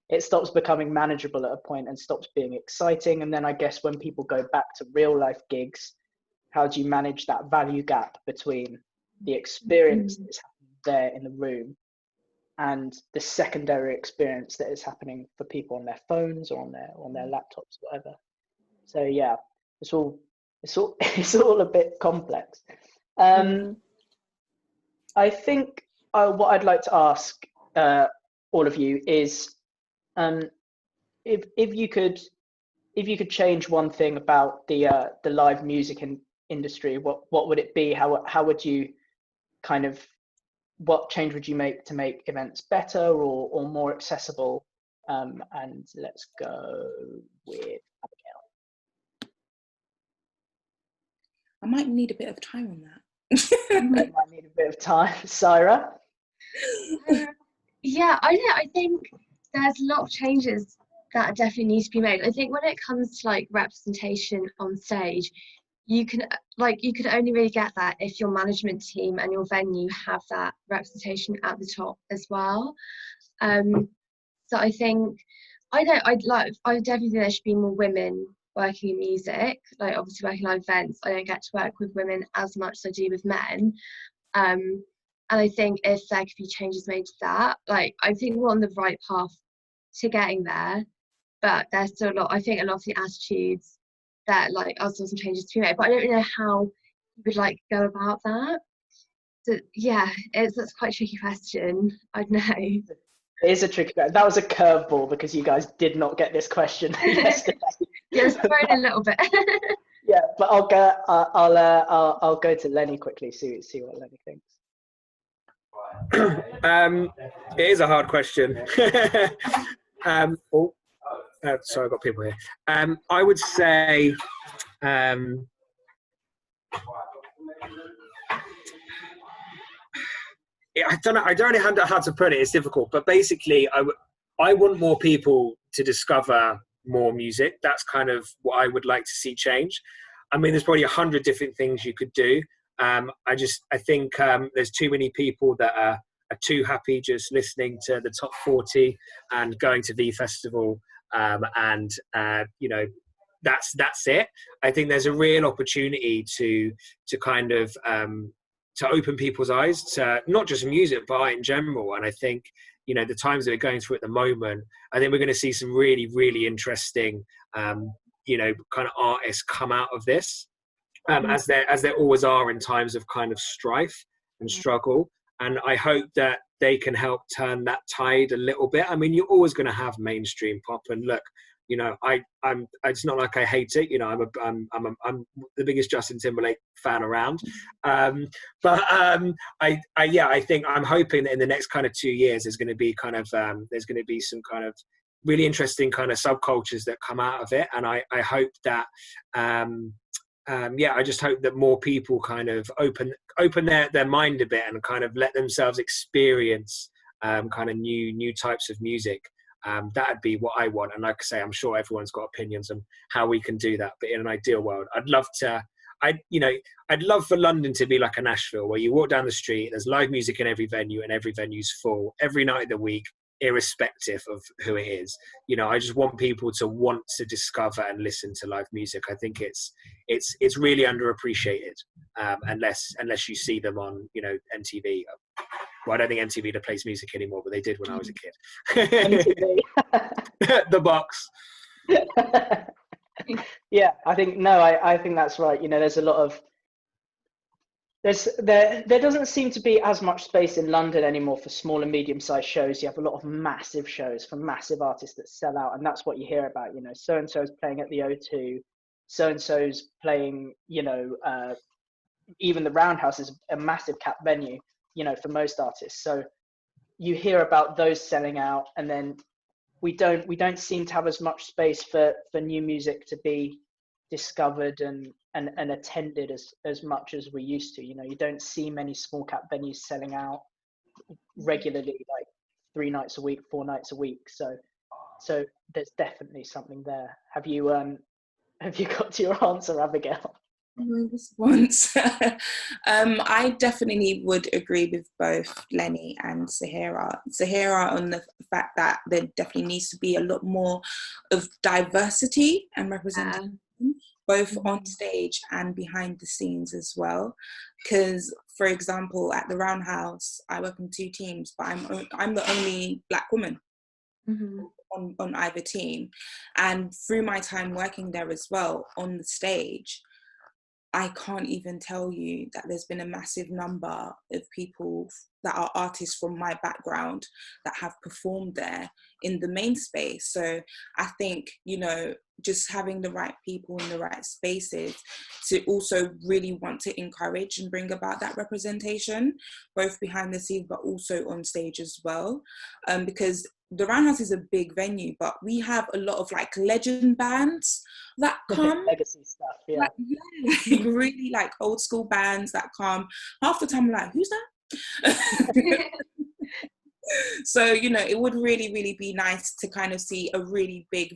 it stops becoming manageable at a point and stops being exciting. And then I guess when people go back to real life gigs, how do you manage that value gap between the experience that is happening there in the room and the secondary experience that is happening for people on their phones or on their laptops, whatever? So yeah, it's all a bit complex. I think what I'd like to ask all of you is, if you could change one thing about the live music industry, what would it be? How would you what change would you make to make events better or more accessible? And let's go with Abigail. I might need a bit of time on that. I might need a bit of time. Syra? Yeah, I think there's a lot of changes that definitely need to be made. I think when it comes to like representation on stage, you can only really get that if your management team and your venue have that representation at the top as well. So I think I definitely think there should be more women working in music. Like obviously working on events, I don't get to work with women as much as I do with men. And I think if there could be changes made to that, like I think we're on the right path to getting there, but there's still a lot of the attitudes that like are still some changes to be made, but I don't really know how you would like go about that. So yeah, that's quite a tricky question. I don't know. It is a tricky question. That was a curveball because you guys did not get this question yesterday. Yeah, it's thrown a little bit. Yeah, but I'll go to Lenny quickly, see what Lenny thinks. It is a hard question. Sorry, I've got people here. I would say I don't know. I don't know how to put it. It's difficult, but basically, I want more people to discover more music. That's kind of what I would like to see change. I mean, there's probably 100 different things you could do. I think there's too many people that are too happy just listening to the top 40 and going to the festival. You know, that's it. I think there's a real opportunity to kind of to open people's eyes to not just music but art in general. And I think, you know, the times that we're going through at the moment, I think we're going to see some really, really interesting you know, kind of artists come out of this, as there always are in times of kind of strife and struggle. And I hope that they can help turn that tide a little bit. I mean, you're always going to have mainstream pop, and look, you know, I'm. It's not like I hate it. You know, I'm the biggest Justin Timberlake fan around. I think I'm hoping that in the next kind of 2 years, there's going to be kind of there's going to be some kind of really interesting kind of subcultures that come out of it. And I hope that, I just hope that more people kind of open their mind a bit and kind of let themselves experience kind of new types of music. That'd be what I want. And like I say, I'm sure everyone's got opinions on how we can do that. But in an ideal world, I'd love for London to be like a Nashville, where you walk down the street, there's live music in every venue, and every venue's full every night of the week, irrespective of who it is. I just want people to want to discover and listen to live music. I think it's really underappreciated, unless you see them on MTV. Well, I don't think MTV plays music anymore, but they did when I was a kid. MTV. The box. Yeah, I think that's right. There's a lot of there doesn't seem to be as much space in London anymore for small and medium-sized shows. You have a lot of massive shows from massive artists that sell out, and that's what you hear about. So and so's playing at the O2, so and so's playing. Even the Roundhouse is a massive cap venue. For most artists. So you hear about those selling out, and then we don't seem to have as much space for new music to be discovered and attended as much as we used to. You don't see many small cap venues selling out regularly, like 3 nights a week, 4 nights a week. So there's definitely something there. Have you got to your answer, Abigail? My response. I definitely would agree with both Lenny and Sahira on the fact that there definitely needs to be a lot more of diversity and representation, both on stage and behind the scenes as well. Because, for example, at the Roundhouse, I work in 2 teams, but I'm the only Black woman. On either team. And through my time working there as well, on the stage, I can't even tell you that there's been a massive number of people that are artists from my background that have performed there in the main space. So I think, just having the right people in the right spaces to also really want to encourage and bring about that representation, both behind the scenes, but also on stage as well. Because the Roundhouse is a big venue, but we have a lot of like legend bands that come. Legacy stuff, yeah. Really like old school bands that come. Half the time I'm like, who's that? So, it would really, really be nice to kind of see a really big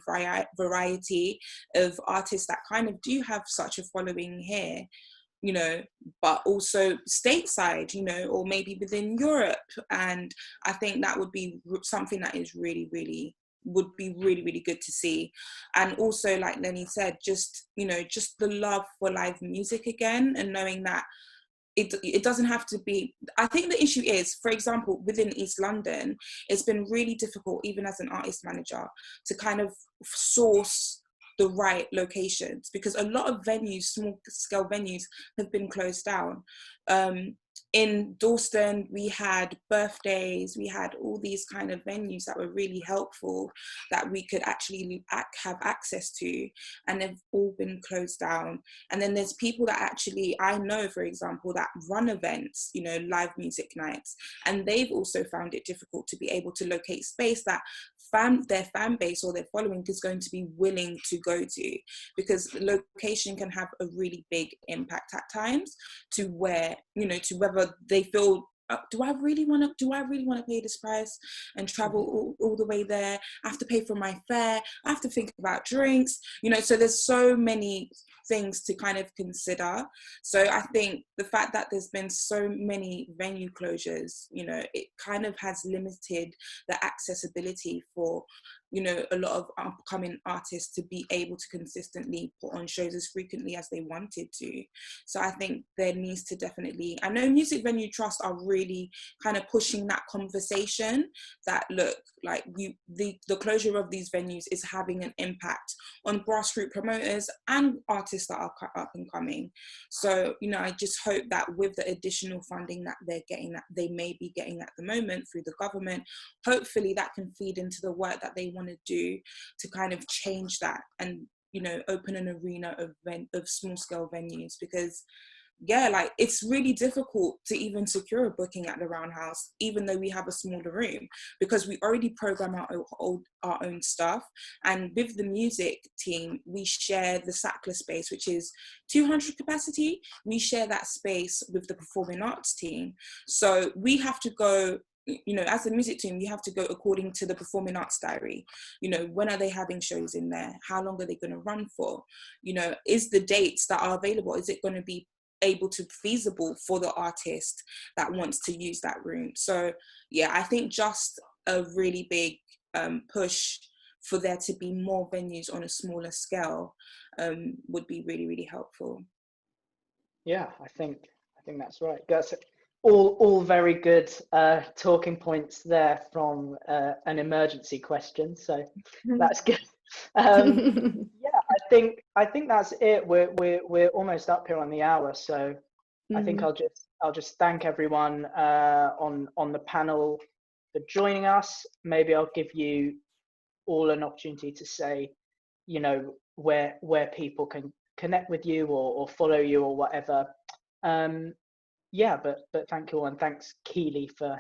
variety of artists that kind of do have such a following here, but also stateside, or maybe within Europe. And I think that would be something that is really, really would be really, really good to see. And also, like Lenny said, just the love for live music again, and knowing that it doesn't have to be. I think the issue is, for example, within East London, it's been really difficult, even as an artist manager, to kind of source the right locations, because a lot of venues, small scale venues, have been closed down. In Dalston, we had birthdays, we had all these kind of venues that were really helpful that we could actually have access to, and they've all been closed down. And then there's people that actually, I know, for example, that run events, live music nights, and they've also found it difficult to be able to locate space that their fan base or their following is going to be willing to go to, because location can have a really big impact at times to where, to whether they feel, do I really want to pay this price and travel all the way there? I have to pay for my fare. I have to think about drinks, so there's so many things to kind of consider. So I think the fact that there's been so many venue closures, it kind of has limited the accessibility for, a lot of upcoming artists to be able to consistently put on shows as frequently as they wanted to. So I think there needs to definitely, I know Music Venue Trust are really kind of pushing that conversation that, look, like the closure of these venues is having an impact on grassroots promoters and artists that are up and coming. So, I just hope that with the additional funding that they're getting, that they may be getting at the moment through the government, hopefully that can feed into the work that they want to do to kind of change that and, open an arena of small scale venues, because yeah, like it's really difficult to even secure a booking at the Roundhouse, even though we have a smaller room, because we already program our own stuff. And with the music team, we share the Sackler space, which is 200 capacity. We share that space with the performing arts team. So we have to go, you know, as a music team, you have to go according to the performing arts diary. You know, when are they having shows in there? How long are they going to run for? You know, is the dates that are available, is it going to be able to feasible for the artist that wants to use that room? So yeah, I think just a really big push for there to be more venues on a smaller scale would be really, really helpful. Yeah, I think that's right. That's all very good talking points there from an emergency question. So that's good. Yeah, I think that's it. We're almost up here on the hour, so I think I'll just thank everyone on the panel for joining us. Maybe I'll give you all an opportunity to say, you know, where people can connect with you or follow you or whatever. Yeah, but thank you all, and thanks Keely for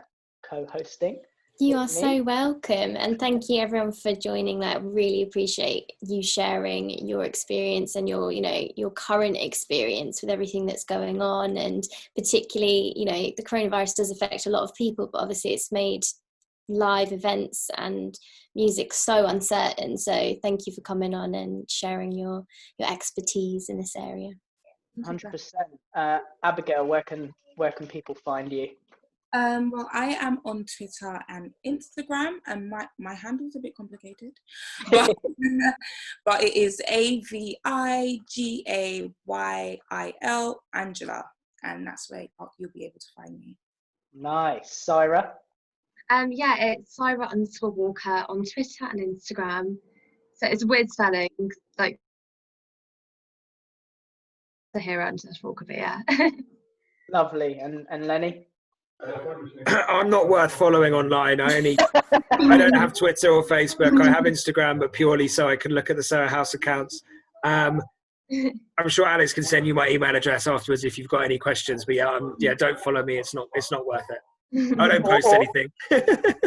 co-hosting. You are so welcome, and thank you everyone for joining. That really appreciate you sharing your experience and your, you know, your current experience with everything that's going on, and particularly, you know, the coronavirus does affect a lot of people, but obviously it's made live events and music so uncertain. So thank you for coming on and sharing your expertise in this area. 100%. Abigail, where can people find you? Well, I am on Twitter and Instagram, and my handle's a bit complicated, but, but it is AVIGAYIL Angela, and that's where you'll be able to find me. Nice. Syra? Yeah, it's Syra_Walker on Twitter and Instagram. So it's weird spelling, like Sahira_Walker, but yeah. Lovely. And Lenny? I'm not worth following online. I don't have Twitter or Facebook. I have Instagram, but purely so I can look at the Soho House accounts. I'm sure Alex can send you my email address afterwards if you've got any questions. But yeah, don't follow me. It's not worth it. I don't post anything.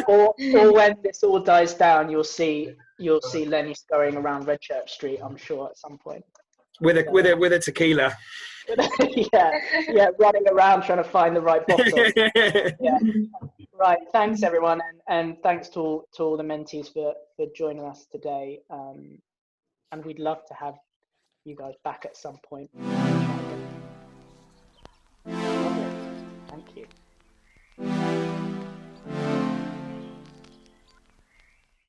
or when this all dies down, you'll see Lenny scurrying around Redchurch Street, I'm sure, at some point. With a tequila. yeah, running around trying to find the right bottle. Yeah. Right. Thanks everyone, and thanks to all the mentees for joining us today. And we'd love to have you guys back at some point. Thank you.